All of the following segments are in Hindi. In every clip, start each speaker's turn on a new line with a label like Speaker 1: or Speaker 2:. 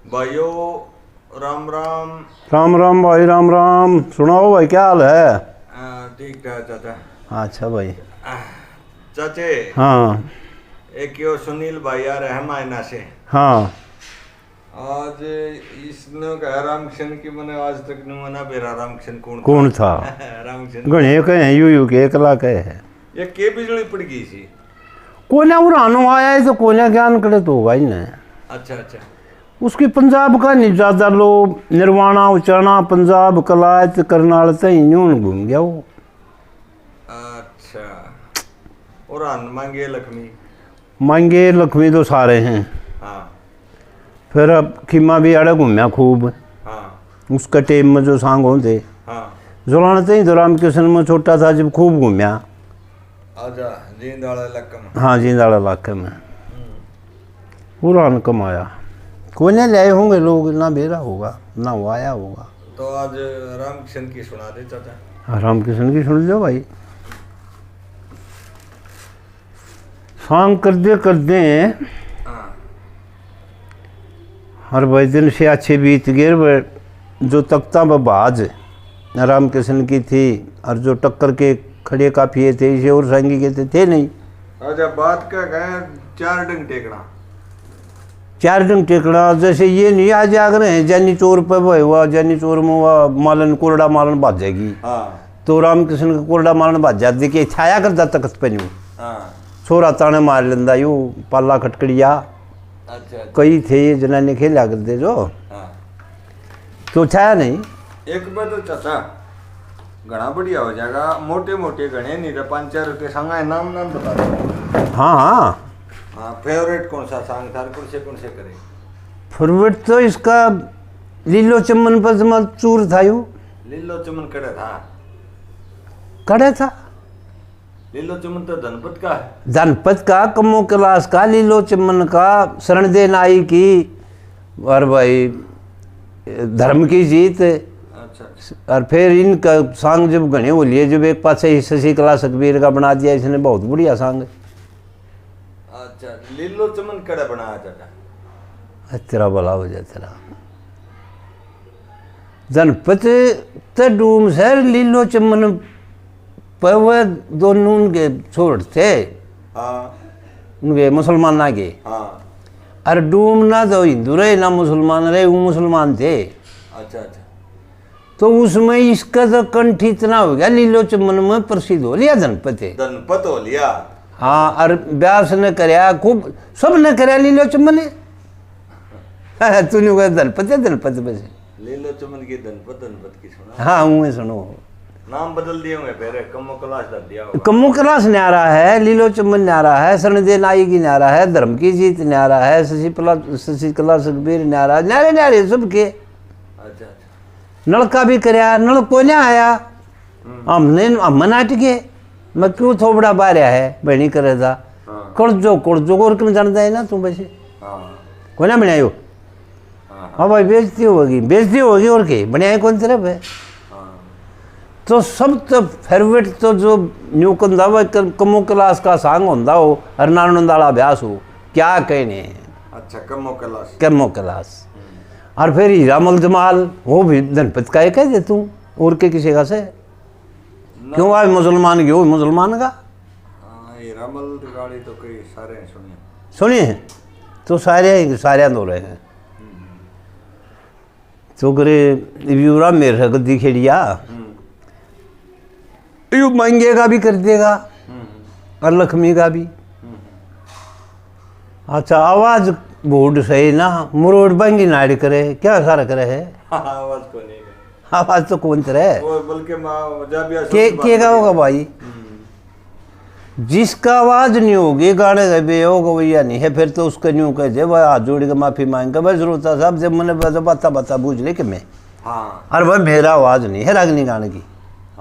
Speaker 1: भाइयों राम राम।
Speaker 2: राम राम भाई, राम राम। सुनाओ भाई, क्या हाल है?
Speaker 1: ठीक है चाचा।
Speaker 2: अच्छा भाई।
Speaker 1: चाचे
Speaker 2: हाँ
Speaker 1: एक यो सुनील भाई आ रहे हैं मायना से।
Speaker 2: हाँ।
Speaker 1: आज इसने कहा रामकिशन की मैंने आज तक नहीं मना बेरा रामकिशन
Speaker 2: कौन था?
Speaker 1: रामकिशन
Speaker 2: गणे कहे यू के एकला कहे है।
Speaker 1: ये के बिजली पड़ गई सी।
Speaker 2: कोना उड़ानो आया है तो कोना ज्ञान करे तो होगा ही ना।
Speaker 1: अच्छा अच्छा।
Speaker 2: उसकी पंजाब का नहीं ज्यादा लो निर्वाणा उचाना पंजाब कलायत करनाल तई घूम गया वो।
Speaker 1: अच्छा। और अन मांगे लक्ष्मी।
Speaker 2: मांगे लक्ष्मी तो सारे हैं।
Speaker 1: हाँ
Speaker 2: फिर अब खीमा भी आड़े घूमया खूब।
Speaker 1: हाँ
Speaker 2: उसका टेम में जो सांग होते
Speaker 1: हाँ।
Speaker 2: जोलाना तई तो रामकृष्ण में छोटा था जब खूब घूमया।
Speaker 1: आजा जींद वाला इलाका में।
Speaker 2: हाँ जींदाड़ा इलाके में पूरा कमाया। कोई नहीं लाए होंगे लोग, ना बेरा होगा ना वो आया होगा।
Speaker 1: तो आज रामकिशन की सुना दे चाचा।
Speaker 2: रामकृष्ण की सुन लो भाई। सांग कर दे
Speaker 1: हाँ
Speaker 2: हर भाई दिन से अच्छे बीत गए। जो तख्ता बाज रामकृष्ण की थी और जो टक्कर के खड़े काफिए थे इसे और संगी के थे नहीं।
Speaker 1: अच्छा बात क्या कहें, 4 डंग टेकना।
Speaker 2: 4 डंग टेकड़ा जैसे ये नहीं आज जाग रहे हैं जानी चोर पे वो हुआ, जानी चोर में हुआ मालन कोरडा मालन भाज जाएगी।
Speaker 1: हाँ
Speaker 2: तो रामकृष्ण का कोरडा मालन भाज जाती कि छाया करता तकत पे न्यू
Speaker 1: हाँ।
Speaker 2: छोरा ताने मार लेंदा यू पाला खटकड़िया
Speaker 1: अच्छा
Speaker 2: कई थे ये जनाने खेला करते जो।
Speaker 1: हाँ।
Speaker 2: तो छाया नहीं।
Speaker 1: एक बार तो चाचा घना बढ़िया हो जाएगा। मोटे मोटे गणे नहीं तो 5-4 के संग है, नाम नाम बता दो।
Speaker 2: हाँ हाँ।
Speaker 1: हाँ फेवरेट कौन सा सांग था, कौन से करे?
Speaker 2: फॉरवर्ड तो इसका लीलो चमन पर जमा चूर था यू।
Speaker 1: लीलो चमन कड़े था।
Speaker 2: कड़े था
Speaker 1: लीलो चमन तो धनपत का है।
Speaker 2: जनपद का कमो क्लास का लीलो चमन का शरण दे नाई की और भाई धर्म की जीत।
Speaker 1: अच्छा अच्छा।
Speaker 2: और फिर इनका सांग जब गणे हो लिए जब एक पास ही शशि कला सकबीर का बना दिया इसने, बहुत बढ़िया सांग।
Speaker 1: अच्छा लीलो चमन कड़े बनाया चाचा।
Speaker 2: तेरा भला हो जाए तेरा। जनपद तो डूम शहर लीलो चमन पर वह दोनों उनके छोड़ थे
Speaker 1: हाँ
Speaker 2: उनके मुसलमान ना के।
Speaker 1: हाँ।
Speaker 2: और डूम ना तो हिंदू रहे ना मुसलमान रहे, वो मुसलमान थे।
Speaker 1: अच्छा अच्छा।
Speaker 2: तो उसमें इसका तो कंठ इतना हो गया लीलो चमन में प्रसिद्ध हो लिया धनपत है।
Speaker 1: धनपत हो लिया।
Speaker 2: हाँ और व्यास ने करया खूब सब ने करया लीलो चमन तूने कहा धनपत बस।
Speaker 1: लीलो चमन की धनपत की सुना।
Speaker 2: हाँ मुँह सुनो
Speaker 1: नाम बदल दिए होंगे फिर कमो क्लास डाल दिया होगा।
Speaker 2: कम्मू क्लास न्यारा है, लीलो चमन न्यारा है, शरण दे नाई की न्यारा है, धर्म की जीत न्यारा है, शशि कला सुखबीर न्यारा, न्यारे न्यारे सबके।
Speaker 1: अच्छा अच्छा।
Speaker 2: नलका भी करया, नल को नहीं आया हमने हम नाटके मैं क्यों थोबड़ा बारया है बहनी करे था।
Speaker 1: हाँ
Speaker 2: कुर्जो और क्यों जानता है ना तुम वैसे
Speaker 1: हाँ
Speaker 2: को ना बनायो।
Speaker 1: हाँ
Speaker 2: हाँ भाई बेइज्जती होगी और के बनाए कौन तरफ है।
Speaker 1: हाँ।
Speaker 2: तो सब तो फेवरेट तो जो न्यू कंधा वो कमो क्लास का सांग होता हो हर नारनंदाला अभ्यास हो क्या कहने।
Speaker 1: अच्छा कमो क्लास।
Speaker 2: कमो क्लास और फिर हीरामल जमाल वो भी धनपत का ही कह दे तू और के किसी का से क्यों आज मुसलमान की हो मुसलमान का।
Speaker 1: हाँ हीरामल गाड़ी तो कई सारे हैं सुनिए।
Speaker 2: सुनिए तो सारे दो रहे हैं तो करे व्यूरा मेरे गद्दी खेलिया यू महंगे का भी कर देगा और लक्ष्मी का भी। अच्छा आवाज बोर्ड सही ना मुरोड़ बंगी नाड़ करे क्या सारा करे है।
Speaker 1: आवाज को नहीं
Speaker 2: आवाज तो कौन तरह
Speaker 1: वो बल्कि
Speaker 2: के का होगा भाई जिसका आवाज नहीं होगी गाने का भी होगा भैया नहीं है फिर तो उसका न्यू कह दे भाई हाथ जोड़ के माफी मांग के भाई जरूरत था साहब जब मैंने बता बूझ ले कि मैं।
Speaker 1: हाँ।
Speaker 2: अरे भाई मेरा आवाज नहीं है रागनी गाने की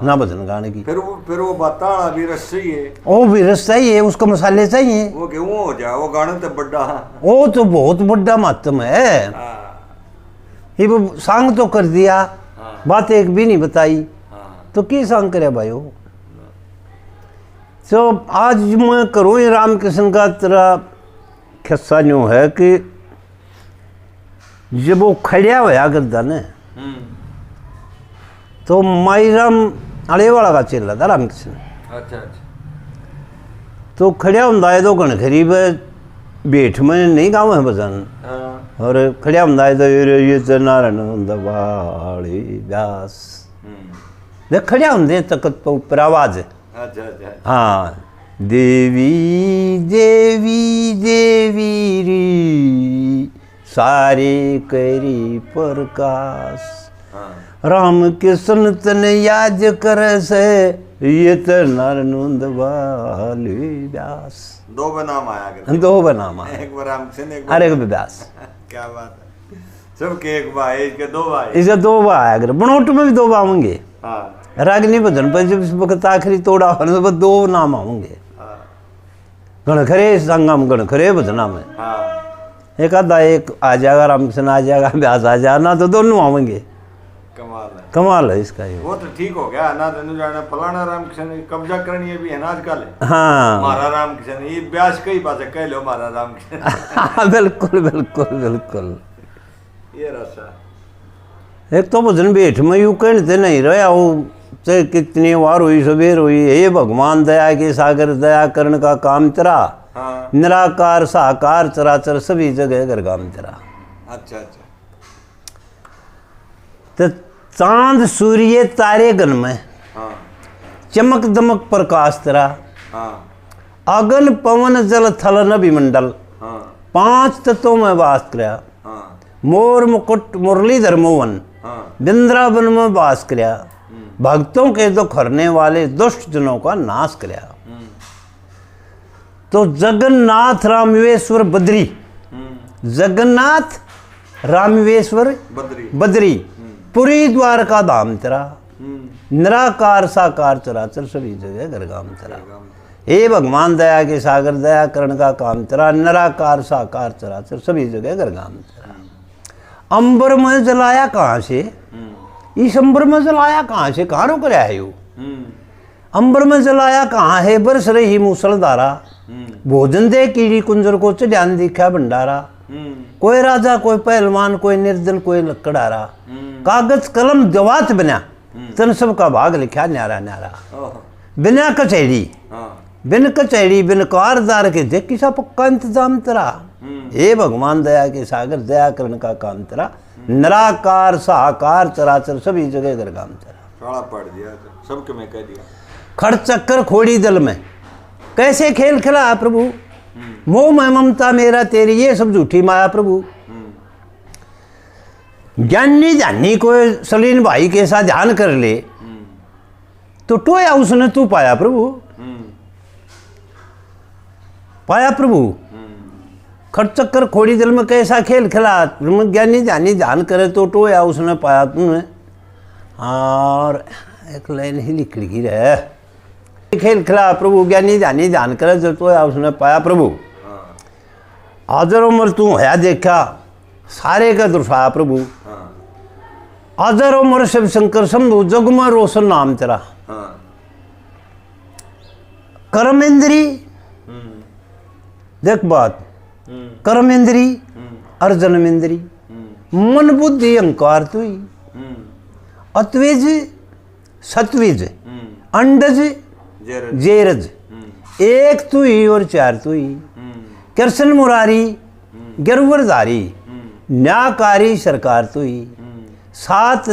Speaker 2: ना भजन गाने की।
Speaker 1: फिर वो बताना भी रस चाहिए।
Speaker 2: वो भी रस चाहिए उसको मसाले चाहिए।
Speaker 1: वो क्यों हो जाए वो गाने तो बड़ा।
Speaker 2: वो तो बहुत बड़ा महत्व है।
Speaker 1: हाँ
Speaker 2: ये वो सांग तो कर दिया
Speaker 1: हाँ
Speaker 2: बात एक भी नहीं बताई
Speaker 1: हाँ।
Speaker 2: तो की सांग करे भाई वो। तो आज मैं करूँ ये रामकृष्ण का तेरा किस्सा न्यू है कि जब वो खड़िया होया करता ने तो माईराम अड़ेवाला का चेला था रामकृष्ण।
Speaker 1: अच्छा अच्छा।
Speaker 2: तो खड़िया होंदा है तो घनखरी बेठ में नहीं गाँव है भजन और खड़िया होंदा है तो ये नारायण होंदा वाली व्यास देख खड़िया होंदे तकत पर ऊपर आवाज है।
Speaker 1: अच्छा अच्छा।
Speaker 2: हाँ देवी देवी देवी री सारे करी प्रकाश राम के संतन याद कर से ये तो नारायण वाली व्यास
Speaker 1: दो बनाम आया करते।
Speaker 2: दो बनाम आया
Speaker 1: एक बार रामकृष्ण एक
Speaker 2: अरे व्यास
Speaker 1: क्या बात है। सबके एक भाई इसके दो भाई
Speaker 2: इसे दो बार आया कर बनोट में भी दो बार होंगे।
Speaker 1: हाँ
Speaker 2: रागनी भजन पर जब इस वक्त आखिरी तोड़ा होने तो दो नाम आऊंगे गणखरे संगम गणखरे भजना में।
Speaker 1: हाँ
Speaker 2: एक आधा एक आ जाएगा रामकृष्ण आ जाएगा व्यास आ जाना तो दोनों आवेंगे।
Speaker 1: कमाल है।
Speaker 2: कमाल है इसका ये।
Speaker 1: वो तो ठीक हो गया ना तेन जाना फलाना रामकृष्ण कब्जा करनी है भी है ना आजकल।
Speaker 2: हाँ
Speaker 1: मारा रामकृष्ण ये ब्यास कई बात कह लो मारा रामकृष्ण।
Speaker 2: बिल्कुल बिल्कुल बिल्कुल
Speaker 1: ये रसा
Speaker 2: एक तो भजन बेठ में यूं कहते नहीं रहा वो चाहे कितनी बार हुई सवेर हुई हे भगवान दया के सागर दया करण का काम तेरा।
Speaker 1: हाँ
Speaker 2: निराकार साकार चराचर सभी जगह घर काम तेरा।
Speaker 1: अच्छा अच्छा।
Speaker 2: तो चांद सूर्य तारे गन में
Speaker 1: हाँ
Speaker 2: चमक दमक प्रकाश तेरा।
Speaker 1: हाँ
Speaker 2: अगन पवन जल थल नभिमंडल
Speaker 1: हाँ
Speaker 2: 5 तत्वों में वास करया।
Speaker 1: हाँ
Speaker 2: मोर मुकुट मुरलीधर मोहन
Speaker 1: हाँ
Speaker 2: वृंदावन में वास करया। भक्तों के दुख हरने वाले दुष्ट जनों का नाश करया। तो जगन्नाथ रामेश्वर बद्री जगन्नाथ रामेश्वर
Speaker 1: बद्री
Speaker 2: बद्री पुरी द्वारका धाम तेरा। निराकार साकार चराचर सभी जगह घरगाम तेरा। हे भगवान दया के सागर दया करण का काम तेरा। निराकार साकार चराचर सभी जगह घरगाम तेरा। अंबर में जलाया कहाँ से इस अंबर में जलाया कहाँ से कहाँ रुक रहा है यू। अंबर में जलाया कहाँ है बरस रही मूसलधारा। भोजन दे कीड़ी कुंजर को चढ़ान दिखा भंडारा। कोई राजा कोई पहलवान कोई निर्जन कोई लकड़ारा। कागज कलम दवात बना तन सब का भाग लिखा न्यारा न्यारा। बिना कचहरी बिन कचहरी बिन कारदार के देख किसा पक्का इंतजाम तेरा। हे भगवान दया के सागर दया करण का काम तेरा। निराकार साकार चराचर सभी जगह घर काम तेरा।
Speaker 1: सारा पढ़ दिया सबके मैं कह दिया।
Speaker 2: खड़ चक्कर खोड़ी दल में कैसे खेल खिला प्रभु। मोह में ममता मेरा तेरी ये सब झूठी माया प्रभु। ज्ञानी जानी को सलीन भाई के साथ ध्यान कर ले तो टोया उसने तू पाया प्रभु। पाया प्रभु खड़ चक्कर खोड़ी दल में कैसा खेल खिला। ज्ञानी जानी ध्यान करे तो टोया उसने पाया तुमने। और एक लाइन ही लिख ली रहे खेल खिला प्रभु ज्ञानी ध्यानी ध्यान करे जो टोया उसने पाया प्रभु। आजर उमर तू हया देखा सारे का दुर्साया प्रभु। आजर उमर शिव शंकर शंभु जग में रोशन नाम तेरा। कर्म इंद्री देख बात कर्म इंद्री अर्जन इंद्री मन बुद्धि अहंकार तुई अत्वेज सत्वेज अंडज जेरज एक तुई और 4 तुई। कृष्ण मुरारी गिरवरधारी न्याकारी सरकार तुई। 7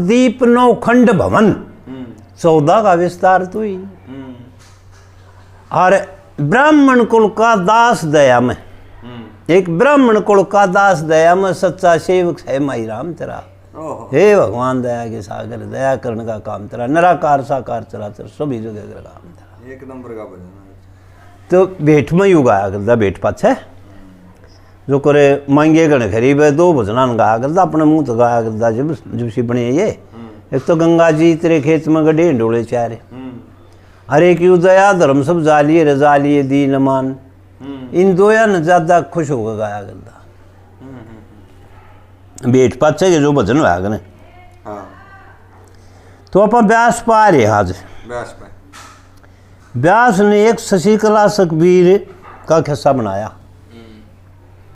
Speaker 2: दीप 9 खंड भवन 14 का विस्तार तुई। और ब्राह्मण कुल का दास दया में एक ब्राह्मण कुल का दास दया में सच्चा सेवक है माई राम तेरा। हे भगवान दया के सागर दया करण का काम तेरा। निराकार साकार चराचर सभी जगह का काम तेरा।
Speaker 1: एक नंबर का भजन
Speaker 2: तो भेट में यू गाया करता भेट पाछे जो करे मांगे गण खरीब 2 भजना गाया करता अपने मुंह तो गाया करता जब सी बने ये। एक तो गंगा जी तेरे खेत में गड्ढे डोले 4 अरे क्यों दया धर्म सब जालिए रजालिए दीन मान। इन दोया न ज्यादा खुश होकर गाया करता भेट पाछे के जो भजन होया कने। तो अपन व्यास पा रहे आज व्यास ने एक शशिकला सकबीर का किस्सा बनाया।